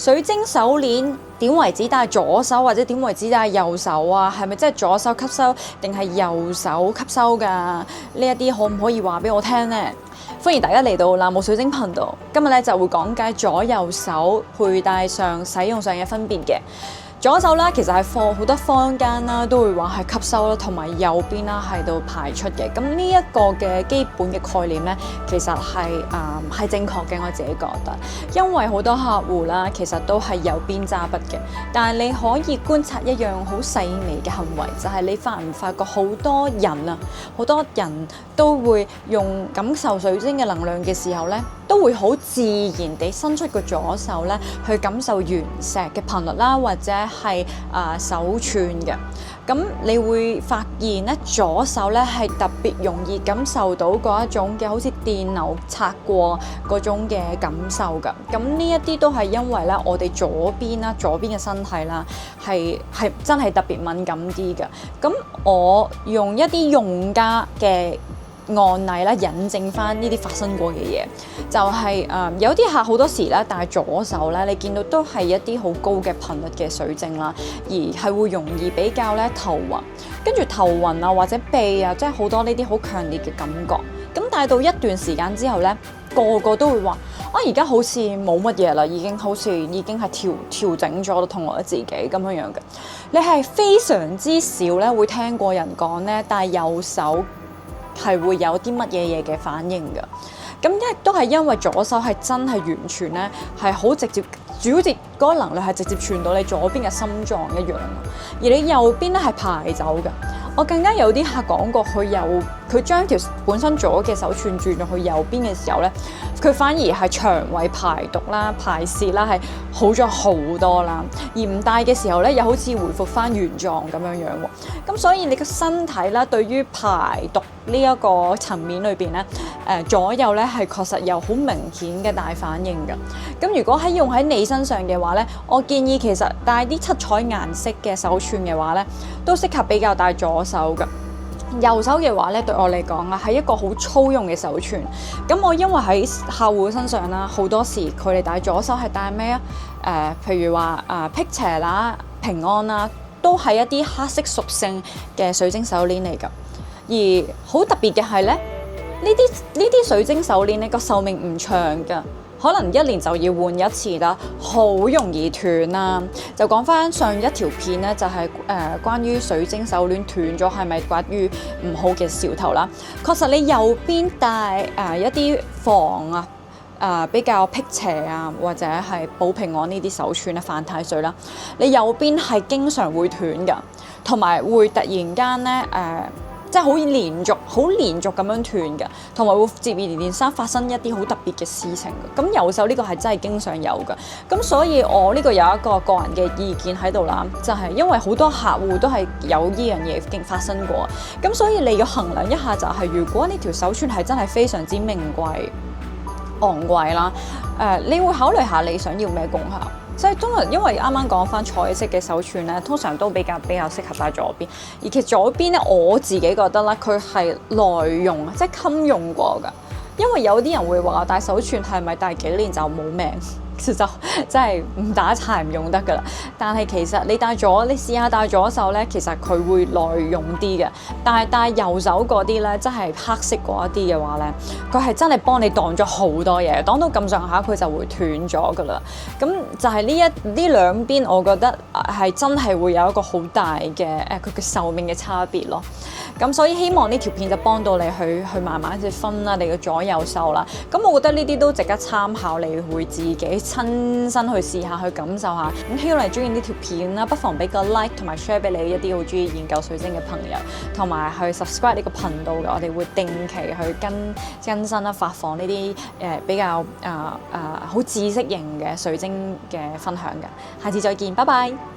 水晶手鏈點為止戴左手或者點為止戴右手啊？係咪真係左手吸收定係右手吸收㗎？呢一啲可唔可以話俾我聽呢？歡迎大家嚟到藍霧水晶頻道，今日咧就會講解左右手佩戴上使用上嘅分別嘅。左手啦，其實係好多坊間啦都會話係吸收啦，同埋右邊啦係度排出嘅。咁呢一個嘅基本嘅概念咧，其實係正確嘅，我自己覺得。因為好多客戶啦，其實都係右邊揸筆嘅，但係你可以觀察一樣好細微嘅行為，就係你發唔發覺好多人都會用感受水晶嘅能量嘅時候咧，都會好自然地伸出個左手咧去感受原石嘅頻率啦，或者係手串嘅。咁你會發現咧，左手咧係特別容易感受到嗰一種嘅好似電流擦過嗰種嘅感受㗎。咁呢一啲都係因為咧，我哋左邊嘅身體啦，係真係特別敏感啲嘅。咁我用一啲用家嘅案例啦，引證翻呢啲發生過嘅嘢，就係有啲客好多時咧戴左手咧，你見到都係一啲好高嘅頻率嘅水晶啦，而係會容易比較咧頭暈，跟住頭暈啊或者鼻啊，即係好多呢啲好強烈嘅感覺。咁戴到一段時間之後咧，個個都會話而家好似冇乜嘢啦，已經係調整咗同我自己咁樣嘅。你係非常之少咧會聽過人講咧戴右手係會有啲乜嘢嘅反應㗎。咁亦都係因為左手係真係完全咧係好直接，主接嗰個能量係直接傳到你左邊嘅心臟一樣，而你右邊咧係排走㗎。我更加有啲客講過，佢將條本身左嘅手串轉咗去右邊嘅時候咧，佢反而係腸胃排毒啦、排泄啦係好咗好多啦，而唔戴嘅時候咧又好似回復翻原狀咁樣喎。咁所以你個身體啦，對於排毒呢一個層面裏邊咧，左右咧係確實有好明顯嘅大反應㗎。咁如果用喺你身上嘅話咧，我建議其實戴啲七彩顏色嘅手串嘅話咧，都適合比較戴左手㗎。右手嘅話咧，對我嚟講啊，係一個好粗用嘅手串。咁我因為喺客戶身上啦，好多時佢哋戴左手係戴咩啊？譬如話辟邪啦、平安啦，都係一啲黑色屬性嘅水晶手鏈嚟㗎。而好特別嘅係咧，呢啲水晶手鏈咧個壽命唔長㗎。可能一年就要換一次啦，好容易斷啦。就講翻上一條片咧，就係關於水晶手鏈斷咗係咪關於唔好嘅兆頭啦。確實你右邊戴一啲防比較辟邪啊，或者係保平安呢啲手串咧，犯太歲啦，你右邊係經常會斷㗎，同埋會突然間咧即係好連續咁樣斷嘅，同埋會接二連三發生一啲好特別嘅事情嘅。咁右手呢個係真係經常有嘅。咁所以我呢個有一個個人嘅意見喺度啦，就係因為好多客戶都係有呢樣嘢已經發生過。咁所以你要衡量一下，就係如果呢條手串係真係非常之名貴、昂貴啦，你會考慮下你想要咩功效。即係通常，因為啱啱講翻彩色嘅手串咧，通常都比較適合戴左邊。而其實左邊咧，我自己覺得咧，佢係耐用，即係襟用過㗎。因為有啲人會話戴手串係咪戴幾年就冇命？就真係唔打柴唔用得㗎啦。但係其實你試下戴左手咧，其實佢會耐用啲嘅。但係戴右手嗰啲咧，真係黑色嗰一啲嘅話咧，佢係真係幫你擋咗好多嘢，擋到咁上下佢就會斷咗㗎啦。咁就係呢兩邊，我覺得係真係會有一個好大嘅佢嘅壽命嘅差別咯。咁所以希望呢條片就幫到你去慢慢去分啦，你嘅左右手啦。咁我覺得呢啲都值得參考，你會自己親身去試下，去感受下。咁希望你中意呢條片啦，不妨俾個 like 同埋 share 俾你一啲好中意研究水晶嘅朋友，同埋去 subscribe 呢個頻道嘅。我哋會定期去更新啦，發放呢啲比較好知識型嘅水晶嘅分享嘅。下次再見，拜拜。